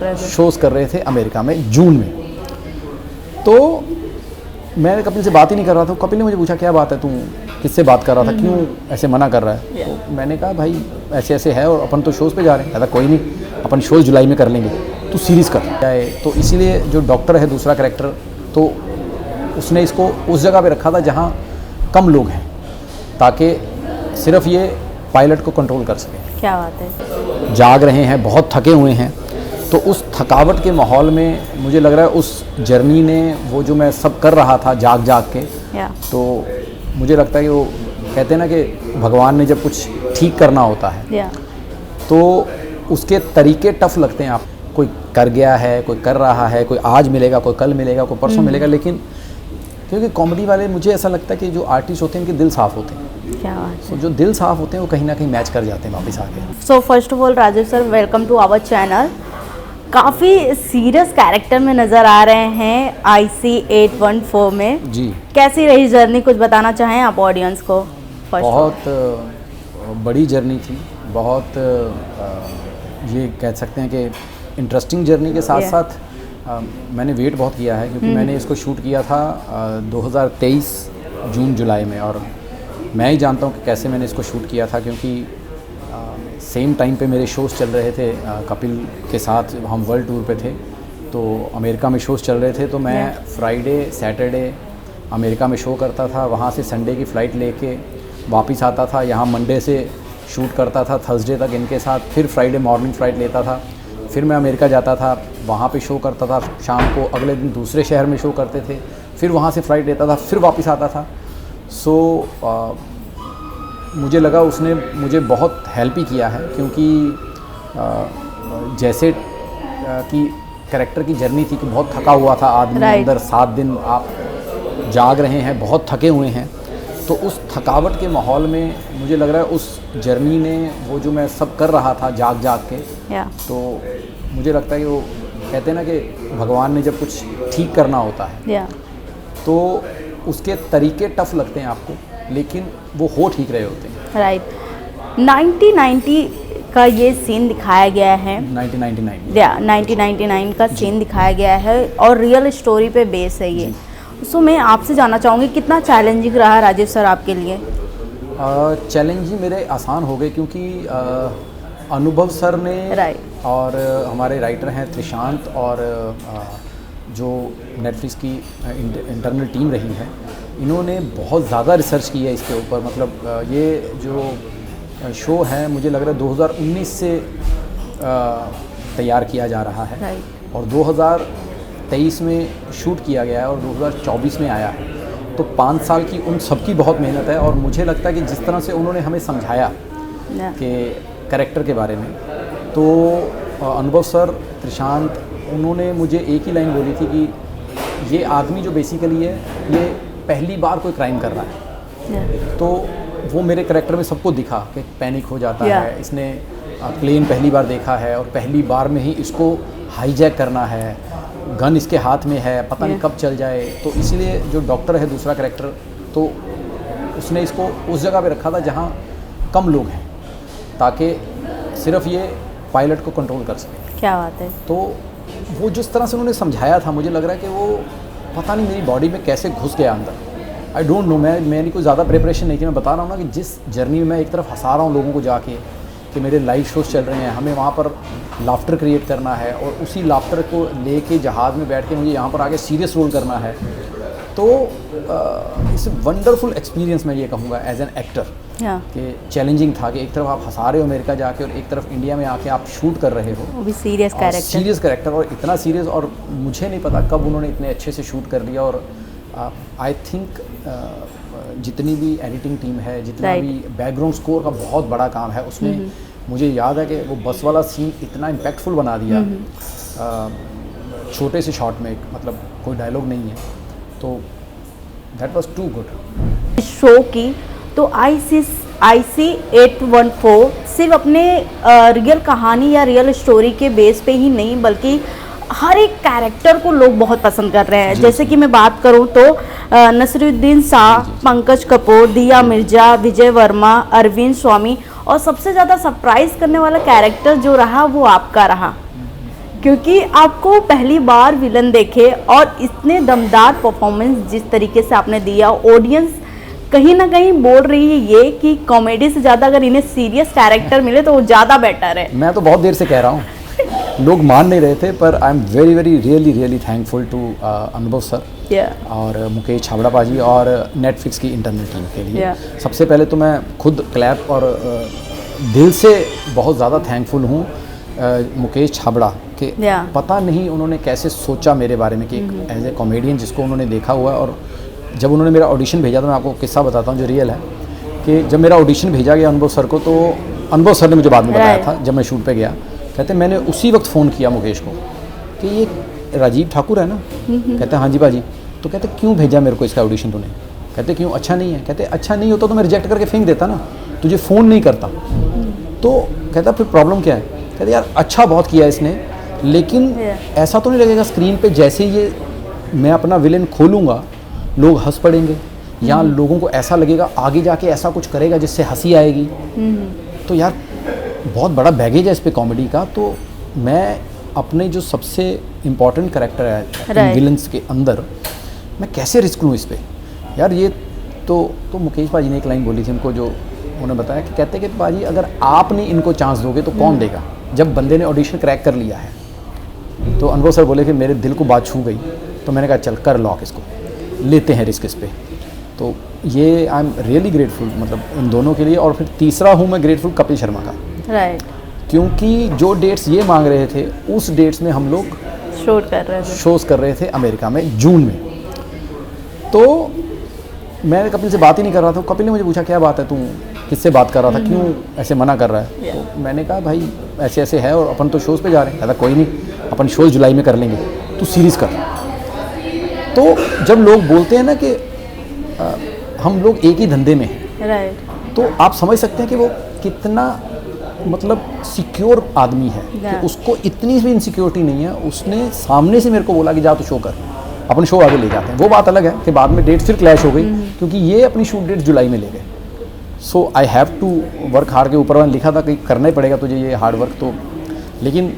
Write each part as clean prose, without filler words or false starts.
Shows कर रहे थे अमेरिका में जून में। तो मैं कपिल से बात ही नहीं कर रहा था। कपिल ने मुझे पूछा क्या बात है, तू किससे बात कर रहा था, क्यों ऐसे मना कर रहा है। तो मैंने कहा भाई ऐसे ऐसे है और अपन तो शोज़ पे जा रहे हैं। कहता कोई नहीं, अपन शोज़ जुलाई में कर लेंगे, तू सीरीज़ कर जाए। तो इसीलिए जो डॉक्टर है दूसरा कैरेक्टर, तो उसने इसको उस जगह पे रखा था जहाँ कम लोग हैं, ताकि सिर्फ ये पायलट को कंट्रोल कर सके। क्या बात है। जाग रहे हैं, बहुत थके हुए हैं, तो उस थकावट के माहौल में मुझे लग रहा है उस जर्नी ने वो जो मैं सब कर रहा था जाग जाग के, तो मुझे लगता है कि वो कहते हैं ना कि भगवान ने जब कुछ ठीक करना होता है तो उसके तरीके टफ लगते हैं। आप कोई कर गया है, कोई कर रहा है, कोई आज मिलेगा, कोई कल मिलेगा, कोई परसों मिलेगा, लेकिन क्योंकि कॉमेडी वाले मुझे ऐसा लगता है कि जो आर्टिस्ट होते हैं उनके दिल साफ़ होते हैं। क्या बात तो जो दिल साफ़ होते हैं वो कहीं ना कहीं मैच कर जाते हैं वापस आके। So first of all Rajiv sir, welcome to our channel. काफ़ी सीरियस कैरेक्टर में नज़र आ रहे हैं IC814 में जी। कैसी रही जर्नी, कुछ बताना चाहें आप ऑडियंस को? बहुत बड़ी जर्नी थी, बहुत ये कह सकते हैं कि इंटरेस्टिंग जर्नी के साथ साथ मैंने वेट बहुत किया है, क्योंकि मैंने इसको शूट किया था 2023 जून जुलाई में, और मैं ही जानता हूँ कि कैसे मैंने इसको शूट किया था, क्योंकि सेम टाइम पे मेरे शोज़ चल रहे थे कपिल के साथ। हम वर्ल्ड टूर पे थे, तो अमेरिका में शोज़ चल रहे थे, तो मैं फ्राइडे सैटरडे अमेरिका में शो करता था, वहाँ से संडे की फ़्लाइट लेके वापस आता था, यहाँ मंडे से शूट करता था थर्सडे तक इनके साथ, फिर फ्राइडे मॉर्निंग फ़्लाइट लेता था, फिर मैं अमेरिका जाता था, वहाँ पे शो करता था, शाम को अगले दिन दूसरे शहर में शो करते थे, फिर वहाँ से फ़्लाइट लेता था, फिर वापस आता था। सो मुझे लगा उसने मुझे बहुत हेल्प ही किया है, क्योंकि जैसे कि कैरेक्टर की जर्नी थी कि बहुत थका हुआ था आदमी, अंदर 7 दिन आप जाग रहे हैं, बहुत थके हुए हैं, तो उस थकावट के माहौल में मुझे लग रहा है उस जर्नी ने वो जो मैं सब कर रहा था जाग जाग के, तो मुझे लगता है कि वो कहते हैं ना कि भगवान ने जब कुछ ठीक करना होता है तो उसके तरीके टफ लगते हैं आपको, लेकिन वो हो ठीक रहे होते हैं। राइट। 1990 का ये सीन दिखाया गया है, 1999 का सीन दिखाया गया है और रियल स्टोरी पे बेस है ये। सो मैं आपसे जानना चाहूँगी कितना चैलेंजिंग रहा राजीव सर आपके लिए? चैलेंजिंग मेरे आसान हो गए, क्योंकि अनुभव सर ने और हमारे राइटर हैं त्रिशांत और जो नेटफ्लिक्स की इंटरनल टीम रही है, इन्होंने बहुत ज़्यादा रिसर्च की है इसके ऊपर। मतलब ये जो शो है मुझे लग रहा है 2019 से तैयार किया जा रहा है और 2023 में शूट किया गया है और 2024 में आया है, तो 5 साल की उन सबकी बहुत मेहनत है। और मुझे लगता है कि जिस तरह से उन्होंने हमें समझाया कि कैरेक्टर के बारे में, तो अनुभव सर, त्रिशांत, उन्होंने मुझे एक ही लाइन बोली थी कि ये आदमी जो बेसिकली है ये पहली बार कोई क्राइम कर रहा है। तो वो मेरे कैरेक्टर में सबको दिखा कि पैनिक हो जाता है, इसने प्लेन पहली बार देखा है और पहली बार में ही इसको हाईजैक करना है, गन इसके हाथ में है, पता नहीं कब चल जाए। तो इसीलिए जो डॉक्टर है दूसरा कैरेक्टर, तो उसने इसको उस जगह पे रखा था जहाँ कम लोग हैं, ताकि सिर्फ ये पायलट को कंट्रोल कर सके। क्या बात है। तो वो जिस तरह से उन्होंने समझाया था, मुझे लग रहा है कि वो पता नहीं मेरी बॉडी में कैसे घुस गया अंदर। आई डोंट नो, मैंने कोई ज़्यादा प्रिपरेशन नहीं की। मैं बता रहा हूँ ना कि जिस जर्नी में मैं एक तरफ हंसा रहा हूँ लोगों को जाके कि मेरे लाइव शोज़ चल रहे हैं, हमें वहाँ पर लाफ्टर क्रिएट करना है और उसी लाफ्टर को लेके जहाज़ में बैठ के मुझे यहाँ पर आके सीरियस रोल करना है। तो इट्स वंडरफुल एक्सपीरियंस मैं ये कहूँगा एज एन एक्टर कि चैलेंजिंग था कि एक तरफ आप हंसा रहे हो अमेरिका जाके और एक तरफ इंडिया में आके आप शूट कर रहे हो, वो भी सीरियस कैरेक्टर और इतना सीरियस। और मुझे नहीं पता कब उन्होंने इतने अच्छे से शूट कर दिया। और आई थिंक जितनी भी एडिटिंग टीम है, जितना भी बैकग्राउंड स्कोर का बहुत बड़ा काम है उसमें, मुझे याद है कि वो बस वाला सीन इतना इम्पैक्टफुल बना दिया छोटे से शॉट में, मतलब कोई डायलॉग नहीं है, तो that was too good. Show की तो IC814 सिर्फ अपने रियल कहानी या रियल स्टोरी के बेस पे ही नहीं, बल्कि हर एक कैरेक्टर को लोग बहुत पसंद कर रहे हैं। जैसे कि मैं बात करूं तो नसीरुद्दीन शाह, पंकज कपूर, दिया मिर्जा, विजय वर्मा, अरविंद स्वामी, और सबसे ज़्यादा सरप्राइज करने वाला कैरेक्टर जो रहा वो आपका रहा। क्योंकि आपको पहली बार विलन देखे और इतने दमदार परफॉर्मेंस जिस तरीके से आपने दिया, ऑडियंस कहीं ना कहीं बोल रही है ये कि कॉमेडी से ज़्यादा अगर इन्हें सीरियस कैरेक्टर मिले तो वो ज़्यादा बेटर है। मैं तो बहुत देर से कह रहा हूँ, लोग मान नहीं रहे थे, पर I am very very really thankful to Anubhav sir और मुकेश छाबड़ा पाजी और नेटफ्लिक्स की इंटरनल टीम के लिए। सबसे पहले तो मैं खुद क्लैप और दिल से बहुत ज़्यादा थैंकफुल हूँ मुकेश छाबड़ा के। पता नहीं उन्होंने कैसे सोचा मेरे बारे में कि एज ए कॉमेडियन जिसको उन्होंने देखा हुआ, और जब उन्होंने मेरा ऑडिशन भेजा था, मैं आपको किस्सा बताता हूँ जो रियल है, कि जब मेरा ऑडिशन भेजा गया अनुभव सर को, तो अनुभव सर ने मुझे बाद में बताया था जब मैं शूट पे गया, कहते मैंने उसी वक्त फ़ोन किया मुकेश को कि ये राजीव ठाकुर है ना, कहते हाँ जी भाजी, तो कहते क्यों भेजा मेरे को इसका ऑडिशन तूने, कहते क्यों अच्छा नहीं है, कहते अच्छा नहीं होता तो मैं रिजेक्ट करके फेंक देता ना, तुझे फ़ोन नहीं करता। तो कहता फिर प्रॉब्लम क्या है, कहते यार अच्छा बहुत किया इसने, लेकिन ऐसा तो नहीं लगेगा स्क्रीन पे जैसे ही ये मैं अपना विलेन खोलूँगा लोग हंस पड़ेंगे, या लोगों को ऐसा लगेगा आगे जाके ऐसा कुछ करेगा जिससे हंसी आएगी। तो यार बहुत बड़ा बैगेज है इस पे कॉमेडी का, तो मैं अपने जो सबसे इम्पॉर्टेंट कैरेक्टर है विलन्स के अंदर मैं कैसे रिस्क लूँ इस पे यार। ये तो मुकेश भाजी ने एक लाइन बोली थी हमको, जो उन्होंने बताया कि कहते कि भाजी अगर आप नहीं इनको चांस दोगे तो कौन देगा, जब बंदे ने ऑडिशन क्रैक कर लिया है। तो अनुभव सर बोले कि मेरे दिल को बात छू गई, तो मैंने कहा चल कर लॉक, इसको लेते हैं रिस्क इस पे। तो ये आई एम रियली ग्रेटफुल मतलब इन दोनों के लिए। और फिर तीसरा हूँ मैं ग्रेटफुल कपिल शर्मा का, क्योंकि जो डेट्स ये मांग रहे थे उस डेट्स में हम लोग शोज़ कर रहे थे अमेरिका में जून में। तो मैं कपिल से बात ही नहीं कर रहा था, कपिल ने मुझे पूछा क्या बात है, तू किससे बात कर रहा था, क्यों ऐसे मना कर रहा है। तो मैंने कहा भाई ऐसे ऐसे है और अपन तो शोज़ पे जा रहे हैं। कहता कोई नहीं, अपन शोज़ जुलाई में कर लेंगे, तू सीरीज़ कर। तो जब लोग बोलते हैं ना कि हम लोग एक ही धंधे में हैं, तो आप समझ सकते हैं कि वो कितना मतलब सिक्योर आदमी है कि उसको इतनी भी इनसिक्योरिटी नहीं है। उसने सामने से मेरे को बोला कि जा तू शो कर, अपन शो आगे ले जाते हैं। वो बात अलग है कि बाद में डेट फिर क्लैश हो गई, क्योंकि ये अपनी शूट डेट जुलाई में ले गए। So I have to work hard, के ऊपर मैंने लिखा था कि करना ही पड़ेगा तुझे ये हार्ड वर्क। तो लेकिन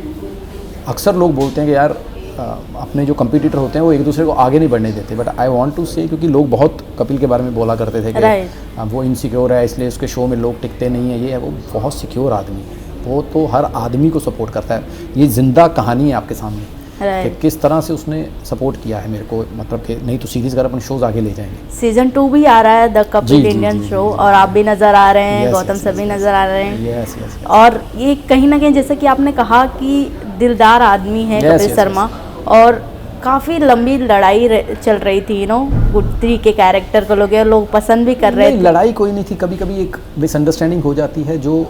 अक्सर लोग बोलते हैं कि यार अपने जो कंपटीटर होते हैं वो एक दूसरे को आगे नहीं बढ़ने देते, बट आई वांट टू से, क्योंकि लोग बहुत कपिल के बारे में बोला करते थे कि वो इनसिक्योर है इसलिए उसके शो में लोग टिकते नहीं है। ये है, वो बहुत सिक्योर आदमी है, वो तो हर आदमी को सपोर्ट करता है। ये जिंदा कहानी है आपके सामने कि किस तरह से उसने सपोर्ट किया है मेरे को, मतलब कि नहीं तो सीरीज कर अपन शोज आगे ले जाएंगे। सीजन 2 भी आ रहा है द कपिल इंडियन शो, और आप भी नज़र आ रहे हैं, गौतम सर भी नज़र आ रहे हैं। और ये कहीं ना कहीं जैसे कि आपने कहा कि दिलदार आदमी है कपिल शर्मा, और काफ़ी लंबी लड़ाई चल रही थी गुत्री के कैरेक्टर को लोग पसंद भी कर रहे थे। लड़ाई कोई नहीं थी, कभी कभी एक मिसअंडरस्टैंडिंग हो जाती है जो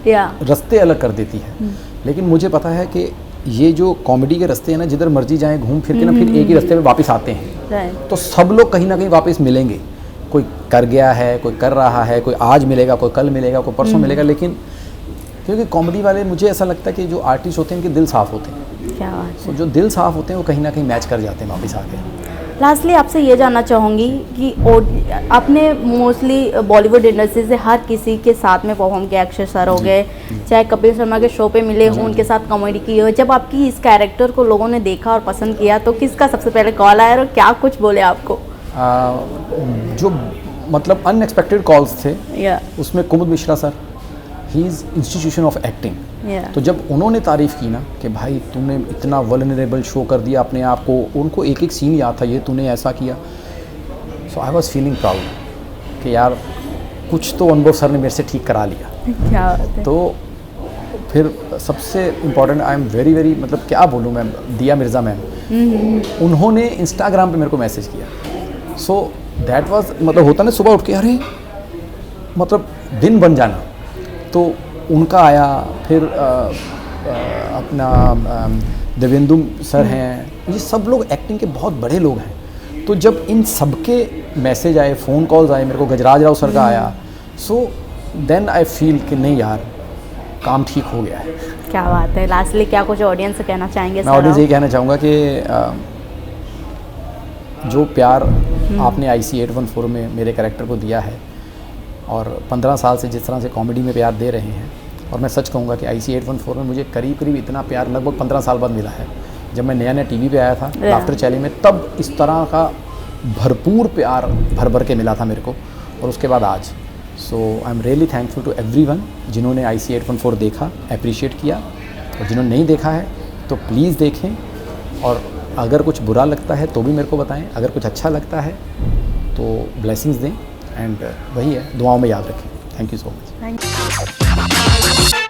रास्ते अलग कर देती है। लेकिन मुझे पता है कि ये जो कॉमेडी के रास्ते हैं ना, जिधर मर्जी जाएं घूम फिर के ना फिर एक ही रास्ते पे वापस आते हैं। तो सब लोग कहीं ना कहीं वापस मिलेंगे, कोई कर गया है, कोई कर रहा है, कोई आज मिलेगा, कोई कल मिलेगा, कोई परसों मिलेगा। लेकिन क्योंकि कॉमेडी वाले, मुझे ऐसा लगता है कि जो आर्टिस्ट होते हैं उनके दिल साफ़ होते हैं। क्या बात है। जो दिल साफ़ होते हैं वो कहीं ना कहीं मैच कर जाते हैं वापस आके। लास्टली आपसे ये जानना चाहूँगी कि आपने मोस्टली बॉलीवुड इंडस्ट्री से हर किसी के साथ में परफॉर्म किया, अक्षय सर हो गए, चाहे कपिल शर्मा के शो पे मिले हों, उनके साथ कॉमेडी की हो। जब आपकी इस कैरेक्टर को लोगों ने देखा और पसंद किया तो किसका सबसे पहले कॉल आया और क्या कुछ बोले आपको? जो मतलब अनएक्सपेक्टेड कॉल्स थे उसमें Kumud Mishra sir, he is institution of acting. तो जब उन्होंने तारीफ़ की ना कि भाई तूने इतना वल्नरेबल शो कर दिया अपने आप को, उनको एक एक सीन याद था, ये तूने ऐसा किया। सो आई वाज फीलिंग प्राउड कि यार कुछ तो अनुभव सर ने मेरे से ठीक करा लिया। क्या बात है। तो फिर सबसे important, I am very very मतलब क्या बोलूँ मैं, दिया मिर्ज़ा मैम, उन्होंने इंस्टाग्राम पे मेरे को मैसेज किया। सो दैट वाज मतलब होता ना सुबह उठ के अरे मतलब दिन बन जाना, तो उनका आया। फिर अपना देवेंदु सर हैं, ये सब लोग एक्टिंग के बहुत बड़े लोग हैं। तो जब इन सबके मैसेज आए, फ़ोन कॉल्स आए, मेरे को गजराज राव सर का आया, सो देन आई फील कि नहीं यार काम ठीक हो गया है। क्या बात है। लास्टली क्या कुछ ऑडियंस से कहना चाहेंगे? मैं ऑडियंस यही कहना चाहूँगा कि जो प्यार आपने IC 814 में मेरे कैरेक्टर को दिया है और 15 साल से जिस तरह से कॉमेडी में प्यार दे रहे हैं, और मैं सच कहूँगा कि IC 814 में मुझे करीब करीब इतना प्यार लगभग 15 साल बाद मिला है। जब मैं नया नया टीवी पे आया था लाफ्टर चैलेंज में, तब इस तरह का भरपूर प्यार भर भर के मिला था मेरे को, और उसके बाद आज। So I am really thankful to everyone जिन्होंने IC 814 देखा, अप्रिशिएट किया, और जिन्होंने नहीं देखा है तो प्लीज़ देखें। और अगर कुछ बुरा लगता है तो भी मेरे को बताएं, अगर कुछ अच्छा लगता है तो ब्लेसिंग्स दें, एंड वही है, दुआओं में याद रखें। Thank you so much. Thank you.